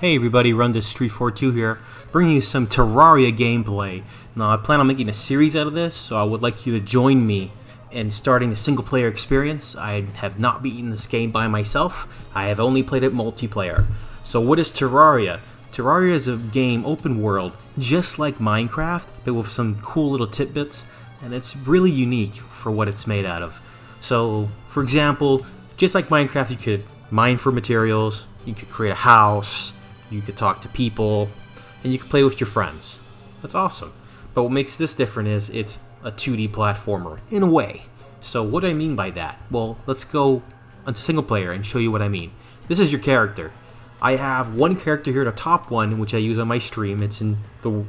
Hey everybody, Run This Street 42 here, bringing you some Terraria gameplay. Now I plan on making a series out of this, so I would like you to join me in starting a single player experience. I have not beaten this game by myself, I have only played it multiplayer. So what is Terraria? Terraria is a game open world, just like Minecraft, but with some cool little tidbits, and it's really unique for what it's made out of. So, for example, just like Minecraft, you could mine for materials, you could create a house, you could talk to people, and you could play with your friends. That's awesome. But what makes this different is it's a 2D platformer, in a way. So what do I mean by that? Well, let's go onto single player and show you what I mean. This is your character. I have one character here, the top one, which I use on my stream. It's in the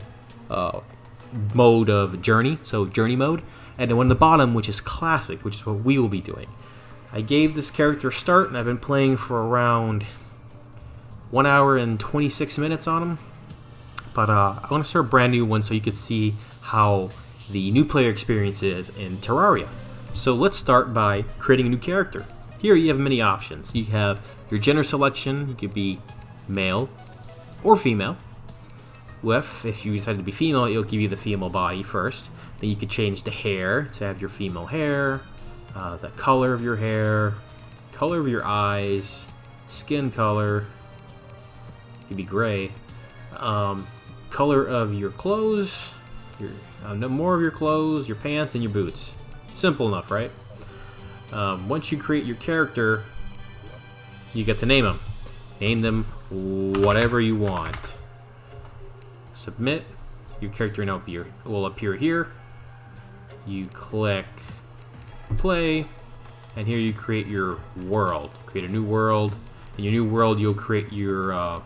mode of journey, so journey mode. And then one at the bottom, which is classic, which is what we will be doing. I gave this character a start, and I've been playing for around 1 hour and 26 minutes on him. But I want to start a brand new one so you can see how the new player experience is in Terraria. So let's start by creating a new character. Here you have many options. You have your gender selection. You could be male or female. If you decide to be female, it'll give you the female body first. Then you could change the hair to have your female hair, the color of your hair, color of your eyes, skin color. Could be gray. Color of your clothes, no more of your clothes, your pants, and your boots. Simple enough, right? Once you create your character, you get to name them. Name them whatever you want. Submit. Your character now will appear here. You click play, and here you create your world. Create a new world. In your new world, you'll create your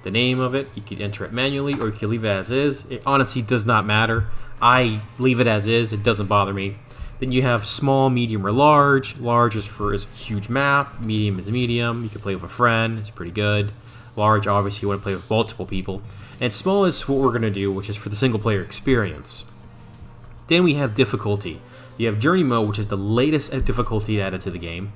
the name of it. You could enter it manually, or you can leave it as is. It honestly does not matter. I leave it as is. It doesn't bother me. Then you have small, medium, or large. Large is for a huge map. Medium is medium. You can play with a friend. It's pretty good. Large, obviously, you want to play with multiple people. And small is what we're going to do, which is for the single-player experience. Then we have difficulty. You have Journey Mode, which is the latest difficulty added to the game,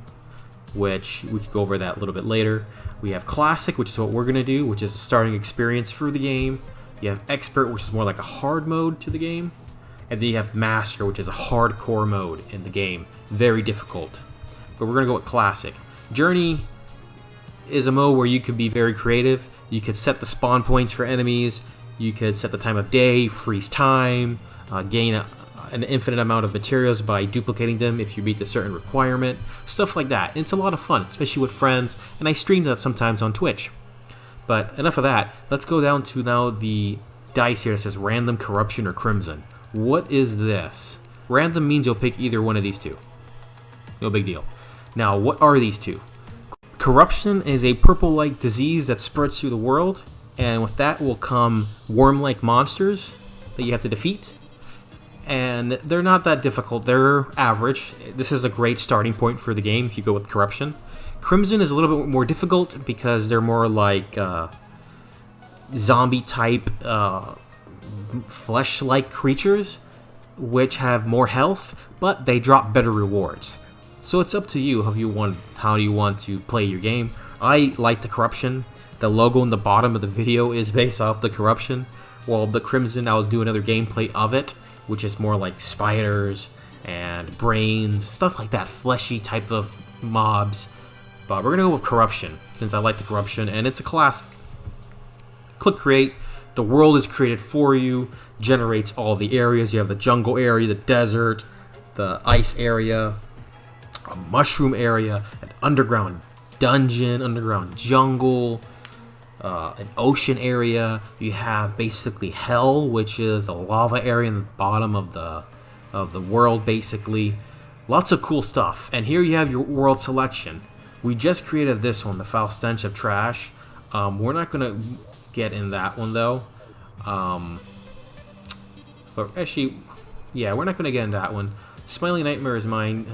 which we could go over that a little bit later. We have Classic, which is what we're going to do, which is a starting experience for the game. You have Expert, which is more like a hard mode to the game. And then you have Master, which is a hardcore mode in the game. Very difficult. But we're going to go with Classic. Journey is a mode where you could be very creative. You could set the spawn points for enemies. You could set the time of day, freeze time, gain an infinite amount of materials by duplicating them if you meet a certain requirement, stuff like that. And it's a lot of fun, especially with friends, and I stream that sometimes on Twitch. But enough of that. Let's go down to now the dice here that says random, corruption, or crimson. What is this? Random means you'll pick either one of these two. No big deal. Now, what are these two? Corruption is a purple-like disease that spreads through the world, and with that will come worm-like monsters that you have to defeat. And they're not that difficult, they're average. This is a great starting point for the game if you go with Corruption. Crimson is a little bit more difficult because they're more like zombie type flesh-like creatures which have more health, but they drop better rewards. So it's up to you how you want to play your game. I like the Corruption. The logo in the bottom of the video is based off the Corruption, while the Crimson, I'll do another gameplay of it, which is more like spiders and brains, stuff like that, fleshy type of mobs. But we're going to go with Corruption, since I like the Corruption, and it's a classic. Click Create. The world is created for you, generates all the areas. You have the jungle area, the desert, the ice area, a mushroom area, an underground dungeon, underground jungle, an ocean area. You have basically hell, which is the lava area in the bottom of the world, basically. Lots of cool stuff. And here you have your world selection. We just created this one, the foul stench of trash. We're not gonna get in that one though. But actually, yeah, we're not gonna get in that one. Smiling Nightmare is mine.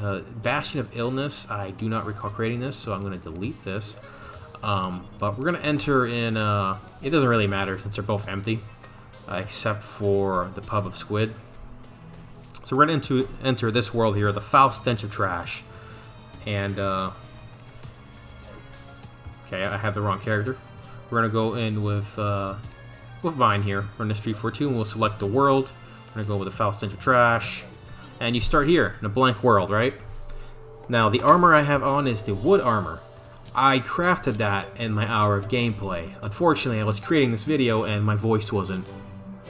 Bastion of Illness, I do not recall creating this, so I'm gonna delete this. But we're gonna enter in, it doesn't really matter since they're both empty, except for the Pub of Squid. So we're gonna enter this world here, the foul stench of trash. And Okay, I have the wrong character. We're gonna go in with mine here. We're in this 342, and we'll select the world. We're gonna go with the foul stench of trash, and you start here in a blank world, right? Now the armor I have on is the wood armor. I crafted that in my hour of gameplay. Unfortunately, I was creating this video and my voice wasn't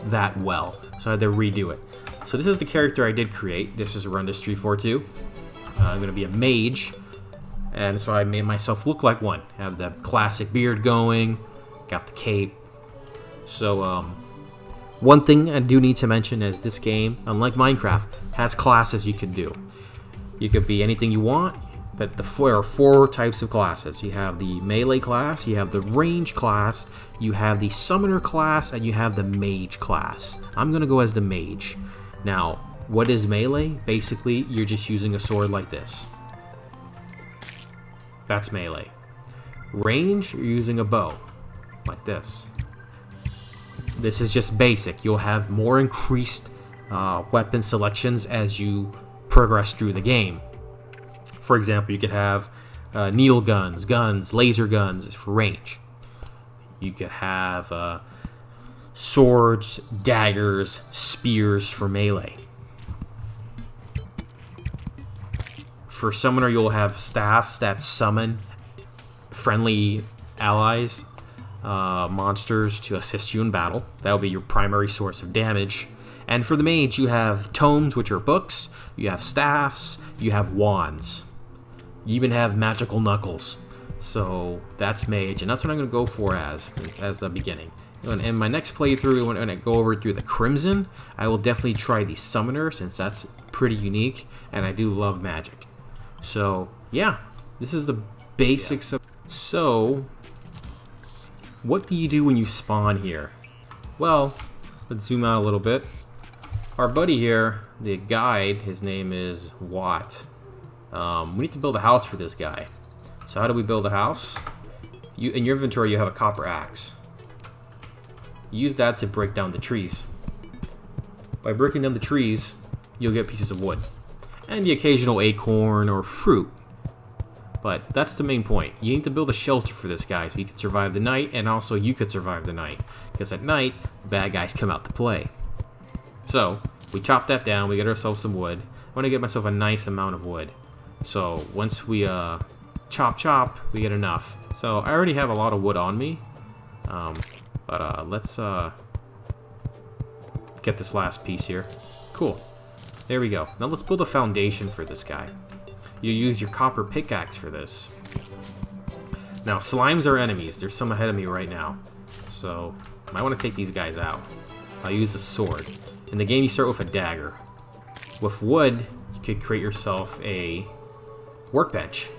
that well, so I had to redo it. So this is the character I did create. This is Rundus 342. I'm gonna be a mage, and so I made myself look like one. Have the classic beard going, got the cape. So one thing I do need to mention is this game, unlike Minecraft, has classes you can do. You could be anything you want, but there are 4 types of classes. You have the melee class, you have the range class, you have the summoner class, and you have the mage class. I'm gonna go as the mage. Now, what is melee? Basically, you're just using a sword like this. That's melee. Range, you're using a bow, like this. This is just basic. You'll have more increased weapon selections as you progress through the game. For example, you could have needle guns, laser guns for range. You could have swords, daggers, spears for melee. For summoner, you'll have staffs that summon friendly allies, monsters to assist you in battle. That will be your primary source of damage. And for the mage, you have tomes, which are books, you have staffs, you have wands. You even have magical knuckles. So that's mage, and that's what I'm going to go for as the beginning. And in my next playthrough, when I go over through the Crimson, I will definitely try the Summoner, since that's pretty unique, and I do love magic. So, yeah, this is the basics of... So, what do you do when you spawn here? Well, let's zoom out a little bit. Our buddy here, the guide, his name is Watt. We need to build a house for this guy. So how do we build a house? In your inventory, you have a copper axe. Use that to break down the trees. By breaking down the trees, you'll get pieces of wood. And the occasional acorn or fruit. But that's the main point. You need to build a shelter for this guy so he can survive the night, and also you could survive the night. Because at night, the bad guys come out to play. So, we chop that down, we get ourselves some wood. I want to get myself a nice amount of wood. So, once we chop, we get enough. So, I already have a lot of wood on me. Let's get this last piece here. Cool. There we go. Now let's build a foundation for this guy. You use your copper pickaxe for this. Now, slimes are enemies. There's some ahead of me right now. So, I might want to take these guys out. I'll use a sword. In the game, you start with a dagger. With wood, you could create yourself a workbench.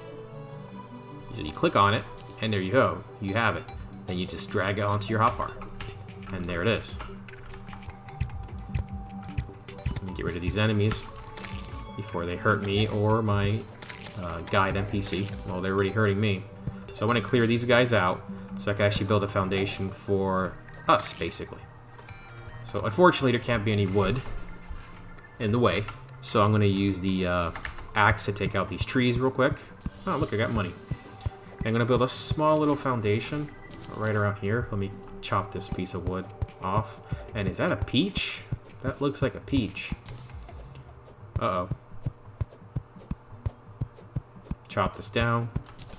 You click on it, and there you go. You have it. Then you just drag it onto your hotbar. And there it is. Let me get rid of these enemies before they hurt me or my guide NPC. Well, they're already hurting me. So I want to clear these guys out so I can actually build a foundation for us, basically. So unfortunately, there can't be any wood in the way. So I'm going to use the axe to take out these trees real quick. Oh, look, I got money. I'm going to build a small little foundation right around here. Let me chop this piece of wood off. And is that a peach? That looks like a peach. Uh-oh. Chop this down.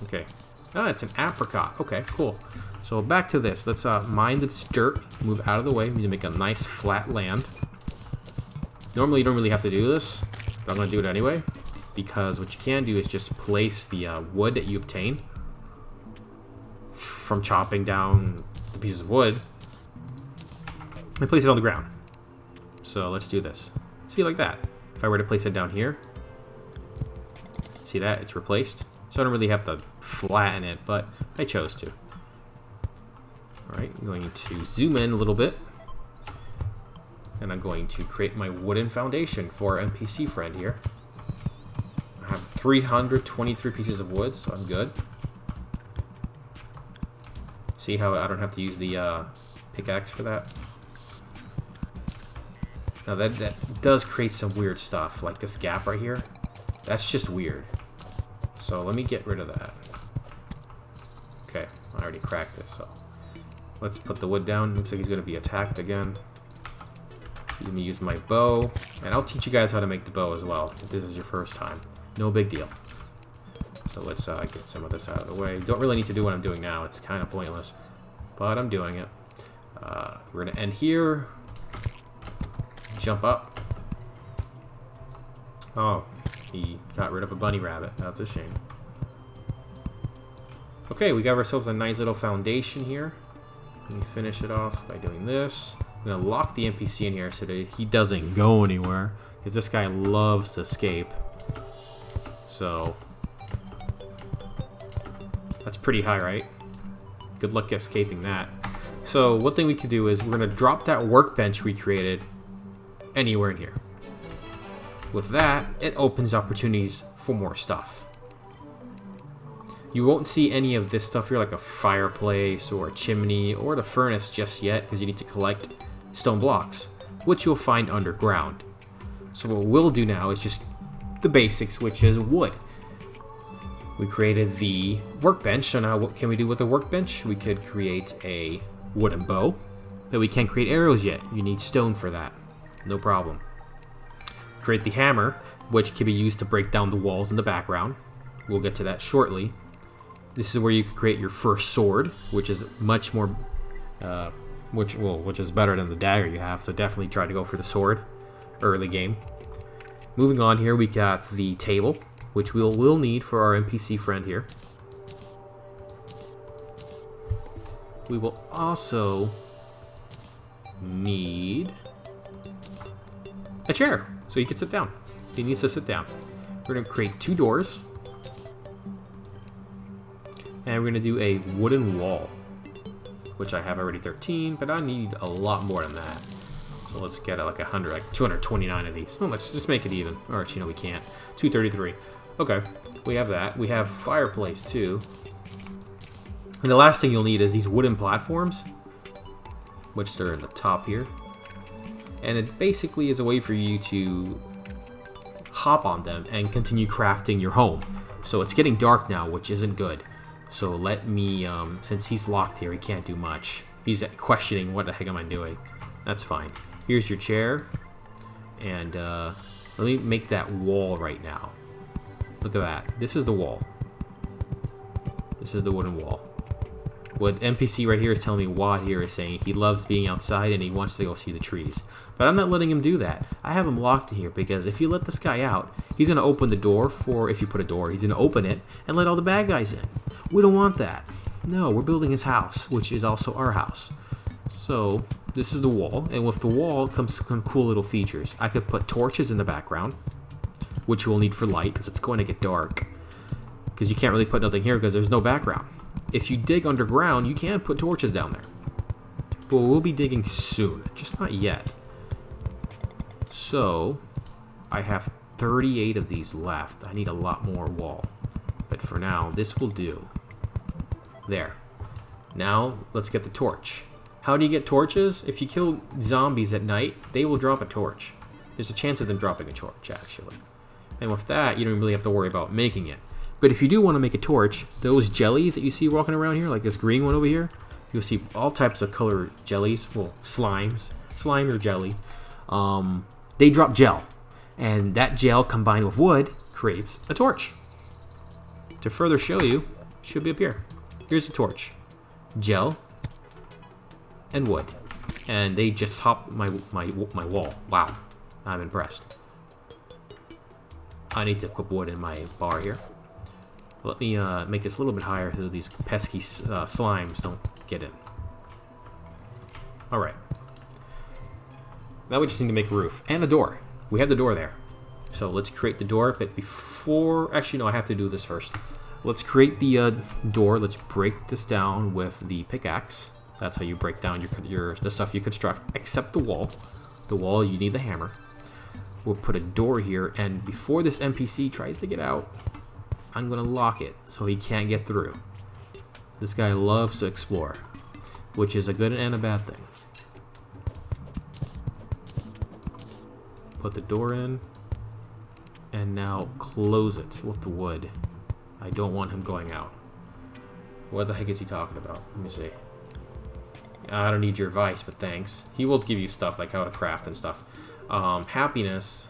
Okay. Ah, it's an apricot. Okay, cool. So back to this. Let's mine this dirt. Move out of the way. We need to make a nice flat land. Normally you don't really have to do this, but I'm going to do it anyway. Because what you can do is just place the wood that you obtain from chopping down the pieces of wood and place it on the ground. So let's do this. See, like that. If I were to place it down here, see that? It's replaced. So I don't really have to flatten it, but I chose to. Alright, I'm going to zoom in a little bit. And I'm going to create my wooden foundation for our NPC friend here. I have 323 pieces of wood, so I'm good. See how I don't have to use the pickaxe for that? Now that does create some weird stuff, like this gap right here. That's just weird. So let me get rid of that. Okay, I already cracked this, so let's put the wood down. Looks like he's going to be attacked again. Let me use my bow, and I'll teach you guys how to make the bow as well, if this is your first time. No big deal. So let's get some of this out of the way. Don't really need to do what I'm doing now. It's kind of pointless, but I'm doing it. We're going to end here. Jump up. Oh, he got rid of a bunny rabbit. That's a shame. Okay, we got ourselves a nice little foundation here. Let me finish it off by doing this. I'm going to lock the NPC in here so that he doesn't go anywhere, because this guy loves to escape. So, that's pretty high, right? Good luck escaping that. So, one thing we could do is we're going to drop that workbench we created anywhere in here. With that, it opens opportunities for more stuff. You won't see any of this stuff here, like a fireplace or a chimney or the furnace just yet, because you need to collect stone blocks, which you'll find underground. So what we'll do now is just the basics, which is wood. We created the workbench, so now what can we do with the workbench? We could create a wooden bow, but we can't create arrows yet. You need stone for that. No problem. Create the hammer, which can be used to break down the walls in the background. We'll get to that shortly. This is where you can create your first sword, which is much more, which is better than the dagger you have. So definitely try to go for the sword early game. Moving on here, we got the table, which we'll need for our NPC friend here. We will also need a chair, so he can sit down. He needs to sit down. We're going to create 2 doors. And we're going to do a wooden wall, which I have already 13, but I need a lot more than that. So let's get like 100, like 229 of these. Well, let's just make it even. Or actually, no, we can't. 233. Okay, we have that. We have fireplace too. And the last thing you'll need is these wooden platforms, which they're in the top here. And it basically is a way for you to hop on them and continue crafting your home. So it's getting dark now, which isn't good. So let me, since he's locked here, he can't do much. He's questioning, what the heck am I doing? That's fine. Here's your chair. And let me make that wall right now. Look at that. This is the wall. This is the wooden wall. What NPC right here is telling me, Wad here is saying he loves being outside and he wants to go see the trees. But I'm not letting him do that. I have him locked in here because if you let this guy out, he's going to open the door for, if you put a door, he's going to open it and let all the bad guys in. We don't want that. No, we're building his house, which is also our house. So, this is the wall, and with the wall comes some cool little features. I could put torches in the background, which we'll need for light because it's going to get dark. Because you can't really put nothing here because there's no background. If you dig underground, you can put torches down there. But we'll be digging soon, just not yet. So, I have 38 of these left. I need a lot more wall. But for now, this will do. There. Now, let's get the torch. How do you get torches? If you kill zombies at night, they will drop a torch. There's a chance of them dropping a torch, actually. And with that, you don't really have to worry about making it. But if you do want to make a torch, those jellies that you see walking around here, like this green one over here, you'll see all types of color jellies, well, slimes, slime or jelly. They drop gel. And that gel combined with wood creates a torch. To further show you, it should be up here. Here's the torch. Gel and wood. And they just hop my wall. Wow. I'm impressed. I need to put wood in my bar here. Let me make this a little bit higher so these pesky slimes don't get in. Alright. Now we just need to make a roof. And a door. We have the door there. So let's create the door, but before... Actually, no, I have to do this first. Let's create the door. Let's break this down with the pickaxe. That's how you break down the stuff you construct, except the wall. The wall, you need the hammer. We'll put a door here, and before this NPC tries to get out, I'm going to lock it so he can't get through. This guy loves to explore, which is a good and a bad thing. Put the door in, and now close it with the wood. I don't want him going out. What the heck is he talking about? Let me see. I don't need your advice, but thanks. He will give you stuff like how to craft and stuff. Happiness.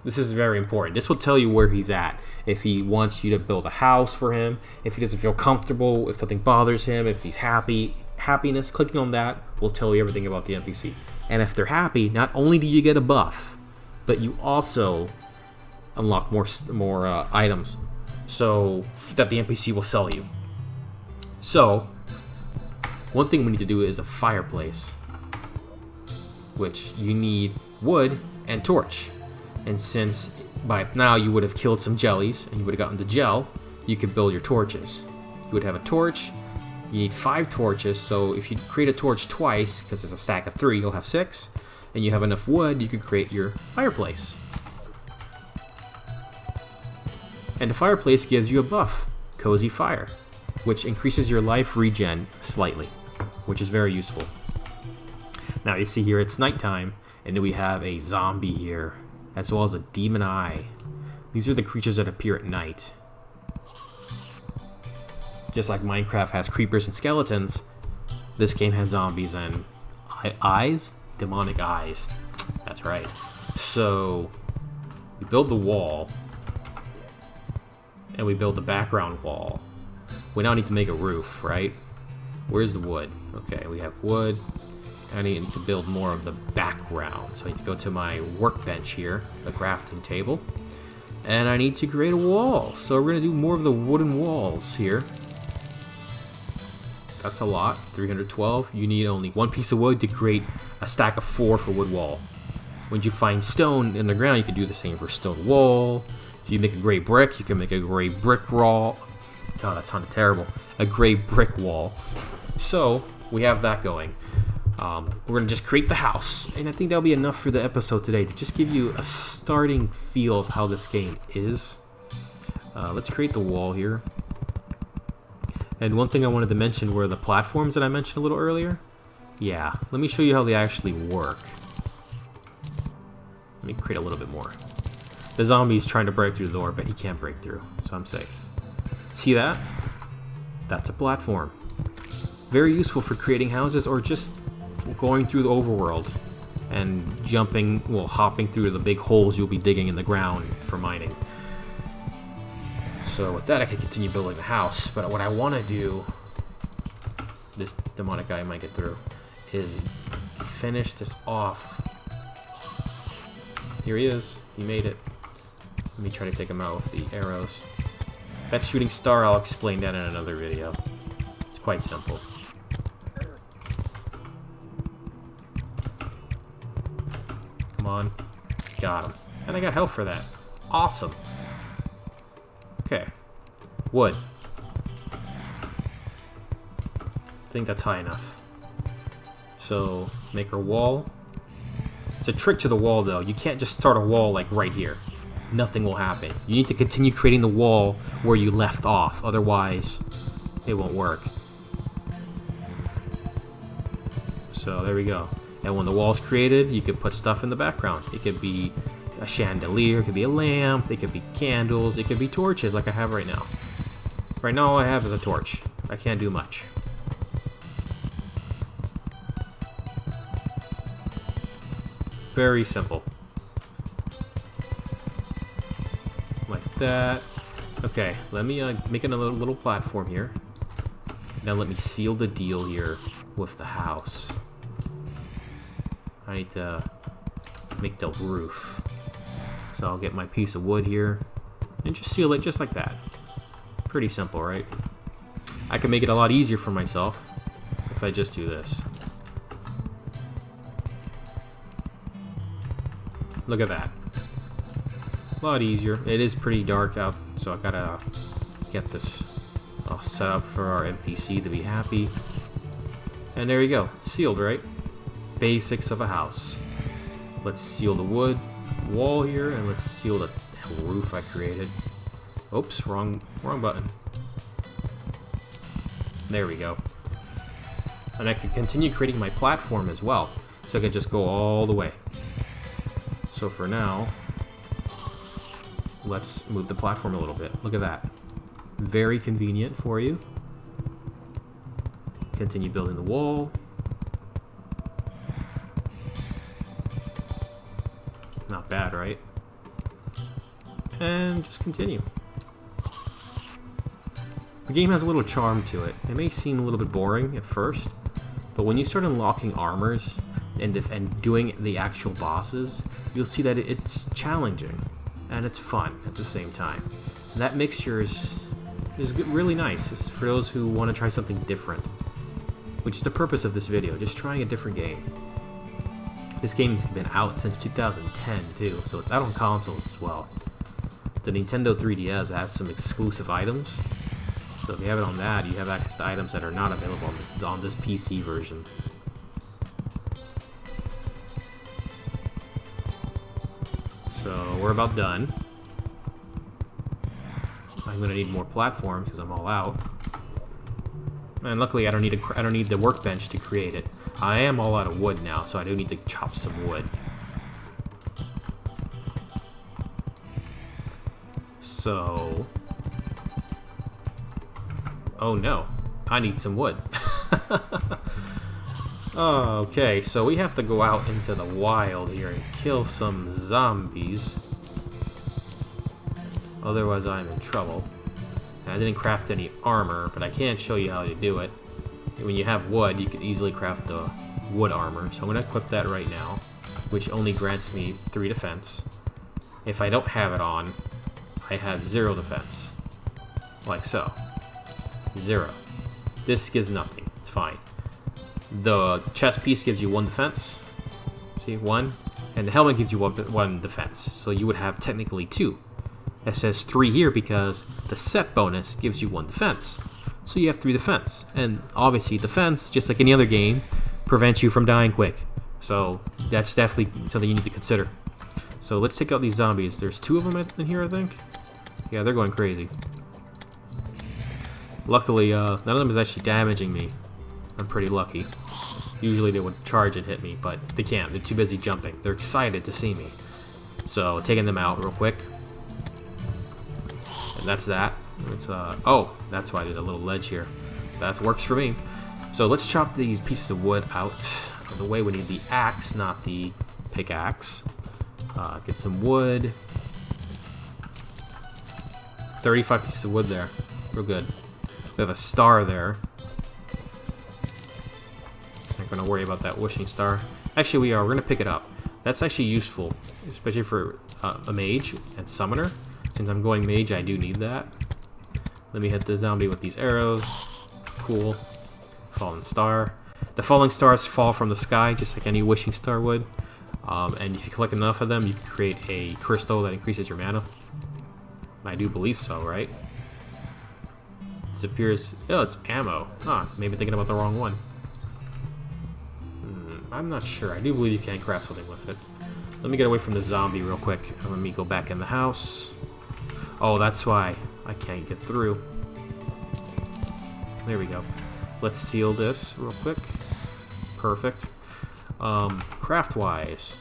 This is very important. This will tell you where he's at. If he wants you to build a house for him, if he doesn't feel comfortable, if something bothers him, if he's happy. Happiness, clicking on that will tell you everything about the NPC. And if they're happy, not only do you get a buff, but you also unlock more items, so that the NPC will sell you. So, one thing we need to do is a fireplace, which you need wood and torch. And since by now you would have killed some jellies and you would have gotten the gel, you could build your torches. You would have a torch. You need 5 torches, so if you create a torch twice, because it's a stack of 3, you'll have 6. And you have enough wood, you could create your fireplace. And the fireplace gives you a buff, Cozy Fire, which increases your life regen slightly, which is very useful. Now you see here it's nighttime, and then we have a zombie here, as well as a demon eye. These are the creatures that appear at night. Just like Minecraft has creepers and skeletons, this game has zombies and eyes? Demonic eyes. That's right. So, we build the wall, and we build the background wall. We now need to make a roof, right? Where's the wood? Okay, we have wood. I need to build more of the background. So I need to go to my workbench here, the crafting table. And I need to create a wall. So we're going to do more of the wooden walls here. That's a lot, 312. You need only 1 piece of wood to create a stack of 4 for wood wall. When you find stone in the ground, you can do the same for stone wall. If you make a gray brick, you can make a gray brick wall. God, that sounded terrible. A gray brick wall. So, we have that going. We're going to just create the house, and I think that'll be enough for the episode today to just give you a starting feel of how this game is. Let's create the wall here. And one thing I wanted to mention were the platforms that I mentioned a little earlier. Yeah, let me show you how they actually work. Let me create a little bit more. The zombie's trying to break through the door, but he can't break through, so I'm safe. See that? That's a platform. Very useful for creating houses or just going through the overworld and jumping, well, hopping through the big holes you'll be digging in the ground for mining. So with that, I can continue building the house. But what I want to do, this demonic guy might get through, is finish this off. Here he is. He made it. Let me try to take him out with the arrows. That shooting star, I'll explain that in another video. It's quite simple. Come on. Got him. And I got health for that. Awesome. Okay. Wood. I think that's high enough. So, make our wall. It's a trick to the wall, though. You can't just start a wall like right here. Nothing will happen. You need to continue creating the wall where you left off. Otherwise, it won't work. So, there we go. And when the wall's created, you can put stuff in the background. It could be a chandelier, it could be a lamp, it could be candles, it could be torches like I have right now. Right now all I have is a torch. I can't do much. Very simple. Like that. Okay, let me make another little platform here. Now let me seal the deal here with the house. I need to make the roof. So I'll get my piece of wood here and just seal it just like that. Pretty simple, right? I can make it a lot easier for myself if I just do this. Look at that. A lot easier. It is pretty dark out, so I gotta get this all set up for our NPC to be happy. And there you go. Sealed, right? Basics of a house. Let's seal the wood wall here, and let's seal the roof I created. Oops, wrong button. There we go. And I can continue creating my platform as well, so I can just go all the way. So for now, let's move the platform a little bit. Look at that. Very convenient for you. Continue building the wall. Not bad, right? And just continue. The game has a little charm to it. It may seem a little bit boring at first, but when you start unlocking armors and doing the actual bosses, you'll see that it's challenging and it's fun at the same time. And that mixture is really nice. It's for those who want to try something different, which is the purpose of this video, just trying a different game. This game's been out since 2010 too, so it's out on consoles as well. The Nintendo 3DS has some exclusive items, so if you have it on that, you have access to items that are not available on this PC version. So we're about done. I'm gonna need more platforms because I'm all out. And luckily, I don't need the workbench to create it. I am all out of wood now, so I do need to chop some wood. So... oh no, I need some wood. Okay, so we have to go out into the wild here and kill some zombies. Otherwise I'm in trouble. And I didn't craft any armor, but I can't show you how to do it. When you have wood, you can easily craft the wood armor. So I'm going to equip that right now, which only grants me 3 defense. If I don't have it on, I have 0 defense. Like so. 0. This gives nothing. It's fine. The chest piece gives you 1 defense. See, 1. And the helmet gives you 1 defense. So you would have technically 2. It says 3 here because the set bonus gives you 1 defense. So you have 3 defense. And obviously defense, just like any other game, prevents you from dying quick. So that's definitely something you need to consider. So let's take out these zombies. There's 2 of them in here, I think. Yeah, they're going crazy. Luckily, none of them is actually damaging me. I'm pretty lucky. Usually they would charge and hit me, but they can't. They're too busy jumping. They're excited to see me. So taking them out real quick. And that's that. It's oh, that's why there's a little ledge here. That works for me. So let's chop these pieces of wood out of the way. We need the axe, not the pickaxe. Get some wood. 35 pieces of wood there. Real good. We have a star there. Not gonna worry about that wishing star. Actually, we are. We're gonna pick it up. That's actually useful, especially for a mage and summoner. Since I'm going mage, I do need that. Let me hit the zombie with these arrows. Cool. Fallen star. The falling stars fall from the sky, just like any wishing star would. And if you collect enough of them, you can create a crystal that increases your mana. I do believe so, right? Disappears. Oh, it's ammo. Huh, maybe thinking about the wrong one. I'm not sure. I do believe you can craft something with it. Let me get away from the zombie real quick. And let me go back in the house. Oh, that's why I can't get through. There we go. Let's seal this real quick. Perfect. Craft-wise.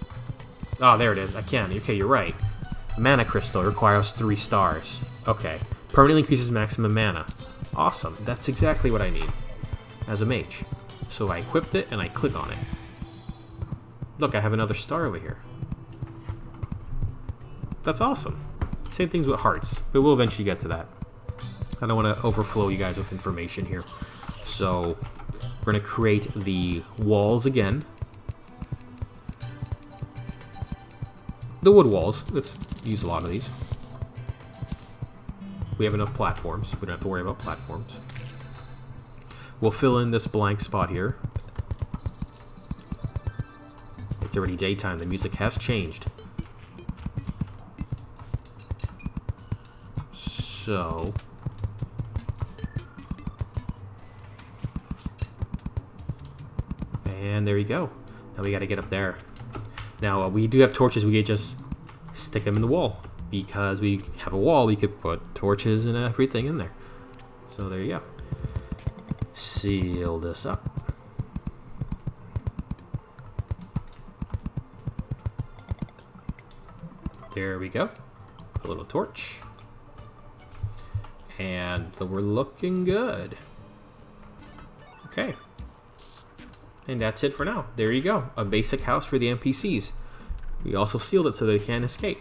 Oh, there it is. I can. Okay, you're right. Mana crystal requires 3 stars. Okay. Permanently increases maximum mana. Awesome. That's exactly what I need as a mage. So I equipped it and I click on it. Look, I have another star over here. That's awesome. Same things with hearts, but we'll eventually get to that. I don't want to overflow you guys with information here. So we're going to create the walls again. The wood walls. Let's use a lot of these. We have enough platforms. We don't have to worry about platforms. We'll fill in this blank spot here. It's already daytime. The music has changed. So... and there you go. Now we got to get up there. Now we do have torches. We could just stick them in the wall. Because we have a wall, we could put torches and everything in there. So there you go. Seal this up. There we go. A little torch. And we're looking good. Okay. And that's it for now. There you go. A basic house for the NPCs. We also sealed it so they can't escape.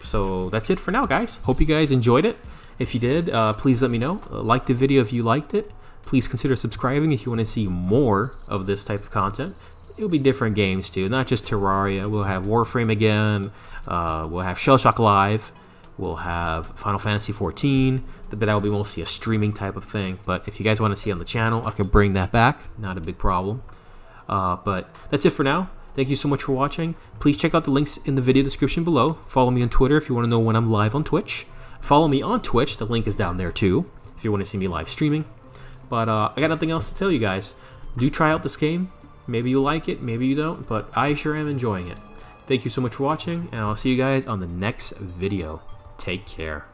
So that's it for now, guys. Hope you guys enjoyed it. If you did, please let me know. Like the video if you liked it. Please consider subscribing if you want to see more of this type of content. It'll be different games too, not just Terraria. We'll have Warframe again. We'll have Shellshock Live. We'll have Final Fantasy 14. But that will be mostly a streaming type of thing. But if you guys want to see on the channel, I can bring that back. Not a big problem. But that's it for now. Thank you so much for watching. Please check out the links in the video description below. Follow me on Twitter if you want to know when I'm live on Twitch. Follow me on Twitch. The link is down there too if you want to see me live streaming. But I got nothing else to tell you guys. Do try out this game. Maybe you like it, maybe you don't, but I sure am enjoying it. Thank you so much for watching, and I'll see you guys on the next video. Take care.